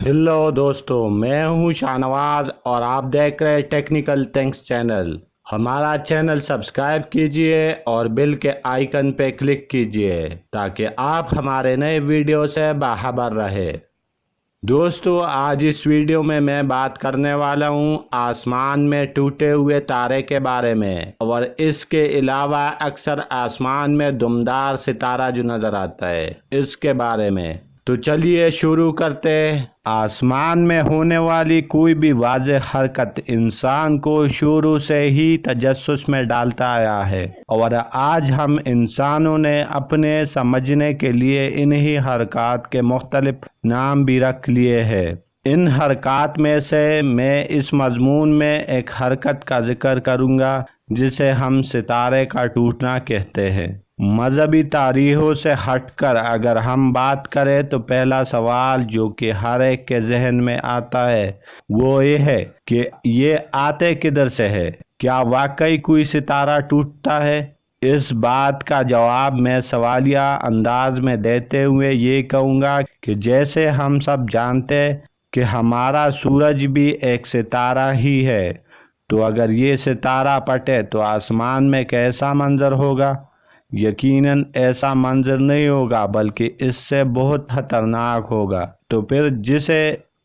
Hello दोस्तों, मैं हूं शाहनवाज और आप देख रहे हैं टेक्निकल थिंग्स चैनल। हमारा चैनल सब्सक्राइब कीजिए और बेल के आइकन पे क्लिक कीजिए ताकि आप हमारे नए वीडियो से बाखबर रहे। दोस्तों, आज इस वीडियो में मैं बात करने वाला हूं आसमान में टूटे हुए तारे के बारे में, और इसके अलावा अक्सर आसमान में दुमदार सितारा जो नज़र आता है इसके बारे में। तो चलिए शुरू करते हैं। आसमान में होने वाली कोई भी वाज़ेह हरकत इंसान को शुरू से ही तजस्सुस में डालता आया है, और आज हम इंसानों ने अपने समझने के लिए इन्हीं हरकत के मुख्तलिफ नाम भी रख लिए हैं। इन हरकत में से मैं इस मजमून में एक हरकत का जिक्र करूँगा जिसे हम सितारे का टूटना कहते हैं। मजहबी तारीखों से हटकर अगर हम बात करें तो पहला सवाल जो कि हर एक के जहन में आता है वो ये है कि ये आते किधर से है। क्या वाकई कोई सितारा टूटता है? इस बात का जवाब मैं सवालिया अंदाज में देते हुए ये कहूँगा कि जैसे हम सब जानते हैं कि हमारा सूरज भी एक सितारा ही है, तो अगर ये सितारा फटे तो आसमान में कैसा मंजर होगा? यकीनन ऐसा मंजर नहीं होगा बल्कि इससे बहुत खतरनाक होगा। तो फिर जिसे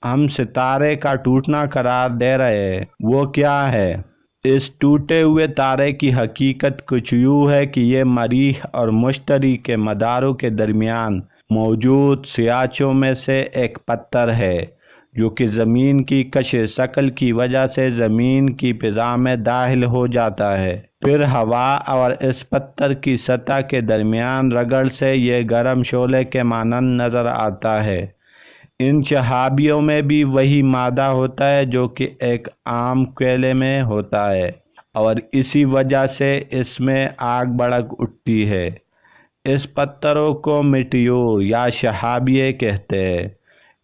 हम सितारे का टूटना करार दे रहे हैं वो क्या है? इस टूटे हुए तारे की हकीकत कुछ यूँ है कि ये मरीख और मुश्तरी के मदारों के दरमियान मौजूद सियाचों में से एक पत्थर है जो कि ज़मीन की कश शकल की वजह से ज़मीन की फ़िज़ा में दाखिल हो जाता है। फिर हवा और इस पत्थर की सतह के दरमियान रगड़ से ये गर्म शोले के मानंद नज़र आता है। इन शहाबियों में भी वही मादा होता है जो कि एक आम कोयले में होता है, और इसी वजह से इसमें आग भड़क उठती है। इस पत्थरों को मिटियोर या शहाबिये कहते हैं।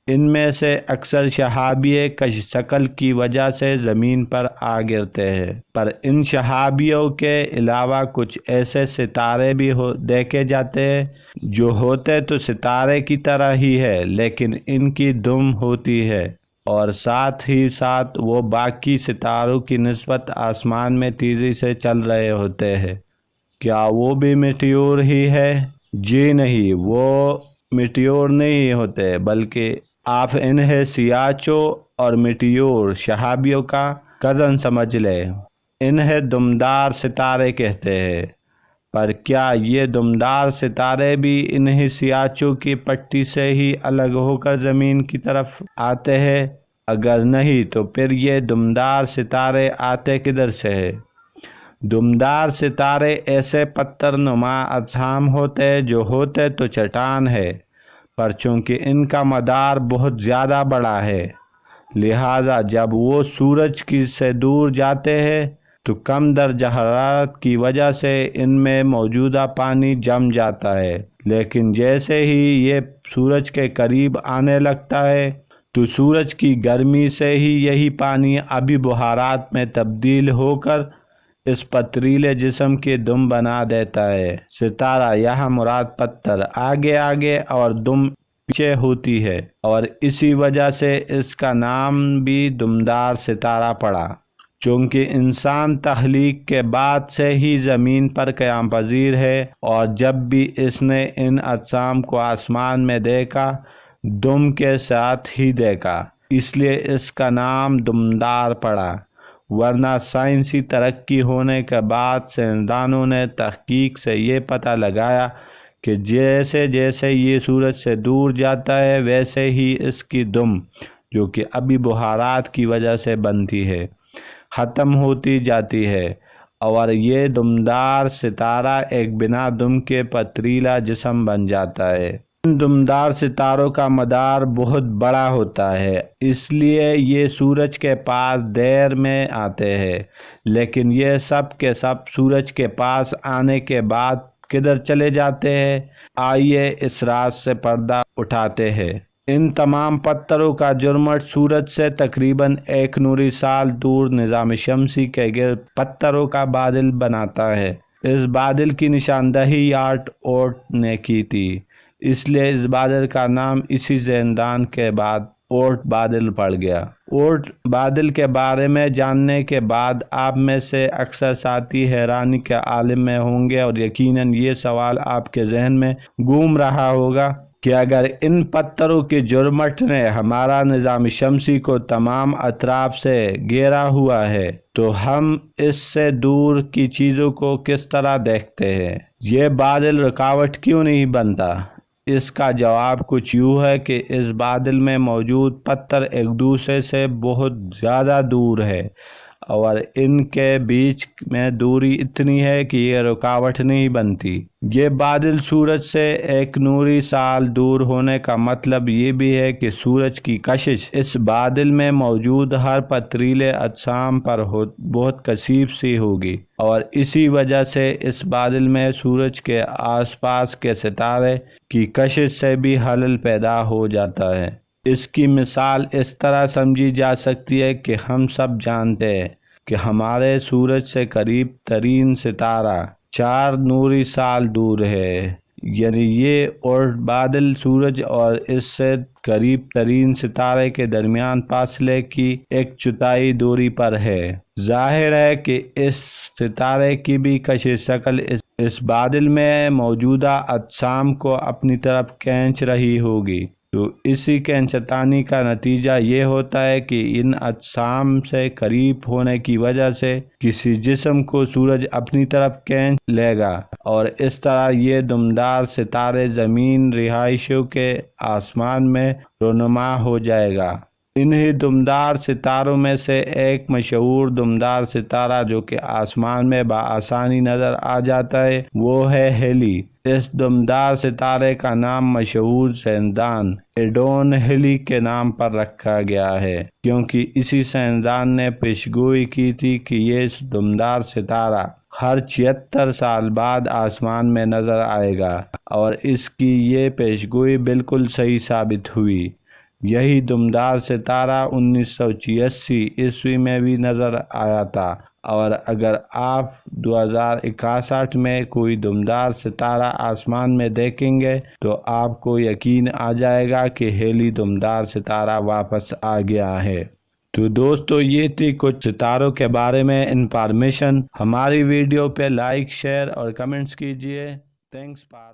इनमें से अक्सर शहाबिये कश शकल की वजह से ज़मीन पर आ गिरते हैं, पर इन शहाबियों के अलावा कुछ ऐसे सितारे भी देखे जाते हैं जो होते तो सितारे की तरह ही है, लेकिन इनकी दुम होती है और साथ ही साथ वो बाकी सितारों की निस्बत आसमान में तेज़ी से चल रहे होते हैं। क्या वो भी मिटियोर ही है? जी नहीं, वो मिटियोर नहीं होते, बल्कि आप इन्हें सियाचो और मिटियोर शहाबियों का कज़न समझ लें। इन्हें दुमदार सितारे कहते हैं। पर क्या ये दुमदार सितारे भी इन्हीं सियाचों की पट्टी से ही अलग होकर ज़मीन की तरफ आते हैं? अगर नहीं तो फिर ये दुमदार सितारे आते किधर से है? दुमदार सितारे ऐसे पत्थर नुमा अजसाम होते हैं जो होते तो चट्टान है, पर चूँकि इनका मदार बहुत ज़्यादा बड़ा है, लिहाजा जब वो सूरज की से दूर जाते हैं तो कम दर्जा हरारत की वजह से इनमें मौजूदा पानी जम जाता है। लेकिन जैसे ही ये सूरज के करीब आने लगता है तो सूरज की गर्मी से ही यही पानी अभी बुहारात में तब्दील होकर इस पथरीले जिस्म की दुम बना देता है। सितारा यहाँ मुराद पत्थर आगे आगे और दुम पीछे होती है, और इसी वजह से इसका नाम भी दुमदार सितारा पड़ा। चूँकि इंसान तख्लीक के बाद से ही ज़मीन पर क़याम पज़ीर है, और जब भी इसने इन अजसाम को आसमान में देखा दुम के साथ ही देखा, इसलिए इसका नाम दुमदार पड़ा। वरना साइंसी तरक्की होने के बाद साइंसदानों ने तहकीक से ये पता लगाया कि जैसे जैसे ये सूरज से दूर जाता है वैसे ही इसकी दुम, जो कि अभी बुहारात की वजह से बनती है, ख़त्म होती जाती है, और ये दुमदार सितारा एक बिना दुम के पथरीला जिस्म बन जाता है। इन दुमदार सितारों का मदार बहुत बड़ा होता है, इसलिए ये सूरज के पास देर में आते हैं, लेकिन ये सब के सब सूरज के पास आने के बाद किधर चले जाते हैं? आइए इस राज से पर्दा उठाते हैं। इन तमाम पत्थरों का जुर्मट सूरज से तकरीबन 1 नूरी साल दूर निज़ाम शमसी के गिर्द पत्थरों का बादल बनाता है। इस बादल की निशानदही आर्ट ओट ने की थी, इसलिए इस बादल का नाम इसी ज़ेनदान के बाद اورٹ بادل پڑ گیا۔ اورٹ بادل کے بارے میں جاننے کے بعد آپ میں سے اکثر ساتھی حیرانی کے عالم میں ہوں گے اور یقیناً یہ سوال آپ کے ذہن میں گھوم رہا ہوگا کہ اگر ان پتھروں کی جرمٹ نے ہمارا نظام شمسی کو تمام اطراف سے گھیرا ہوا ہے تو ہم اس سے دور کی چیزوں کو کس طرح دیکھتے ہیں؟ یہ بادل رکاوٹ کیوں نہیں بنتا؟ اس کا جواب کچھ یوں ہے کہ اس بادل میں موجود پتھر ایک دوسرے سے بہت زیادہ دور ہے اور ان کے بیچ میں دوری اتنی ہے کہ یہ رکاوٹ نہیں بنتی۔ یہ بادل سورج سے ایک نوری سال دور ہونے کا مطلب یہ بھی ہے کہ سورج کی کشش اس بادل میں موجود ہر پتھریلے اجسام پر بہت کثیف سی ہوگی اور اسی وجہ سے اس بادل میں سورج کے آس پاس کے ستارے کی کشش سے بھی خلل پیدا ہو جاتا ہے۔ اس کی مثال اس طرح سمجھی جا سکتی ہے کہ ہم سب جانتے ہیں کہ ہمارے سورج سے قریب ترین ستارہ 4 نوری سال دور ہے، یعنی یہ اورٹ بادل سورج اور اس سے قریب ترین ستارے کے درمیان فاصلے کی 1/4 دوری پر ہے۔ ظاہر ہے کہ اس ستارے کی بھی کشش شکل اس بادل میں موجودہ اجسام کو اپنی طرف کھینچ رہی ہوگی، تو اسی کھینچتانی کا نتیجہ یہ ہوتا ہے کہ ان اجسام سے قریب ہونے کی وجہ سے کسی جسم کو سورج اپنی طرف کھینچ لے گا اور اس طرح یہ دمدار ستارے زمین رہائشیوں کے آسمان میں رونما ہو جائے گا۔ انہی دمدار ستاروں میں سے ایک مشہور دمدار ستارہ جو کہ آسمان میں بآسانی نظر آ جاتا ہے وہ ہے ہیلی۔ اس دمدار ستارے کا نام مشہور سائنسدان ایڈون ہیلی کے نام پر رکھا گیا ہے کیونکہ اسی سائنسدان نے پیشگوئی کی تھی کہ یہ دمدار ستارہ ہر 76 سال بعد آسمان میں نظر آئے گا اور اس کی یہ پیشگوئی بالکل صحیح ثابت ہوئی۔ یہی دمدار ستارہ 1986 عیسوی میں بھی نظر آیا تھا اور اگر آپ 2061 میں کوئی دمدار ستارہ آسمان میں دیکھیں گے تو آپ کو یقین آ جائے گا کہ ہیلی دمدار ستارہ واپس آ گیا ہے۔ تو دوستو یہ تھی کچھ ستاروں کے بارے میں انفارمیشن۔ ہماری ویڈیو پہ لائک، شیئر اور کمنٹس کیجئے۔ Thanks for